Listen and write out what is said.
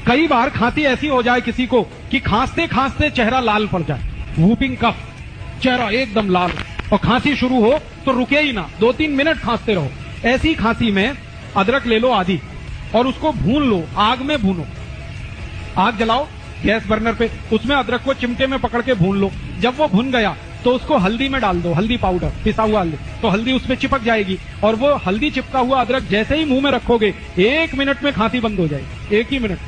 कई बार खांसी ऐसी हो जाए किसी को कि खांसते खांसते चेहरा लाल पड़ जाए, वूपिंग कफ, चेहरा एकदम लाल, और खांसी शुरू हो तो रुके ही ना, 2-3 मिनट खांसते रहो। ऐसी खांसी में अदरक ले लो आधी और उसको भून लो, आग में भूनो। आग जलाओ गैस बर्नर पे, उसमें अदरक को चिमटे में पकड़ के भून लो। जब वो भुन गया तो उसको हल्दी में डाल दो, हल्दी पाउडर, पिसा हुआ हल्दी, तो हल्दी उसमें चिपक जाएगी और वो हल्दी चिपका हुआ अदरक जैसे ही मुंह में रखोगे 1 मिनट में खांसी बंद हो जाएगी, 1 ही मिनट।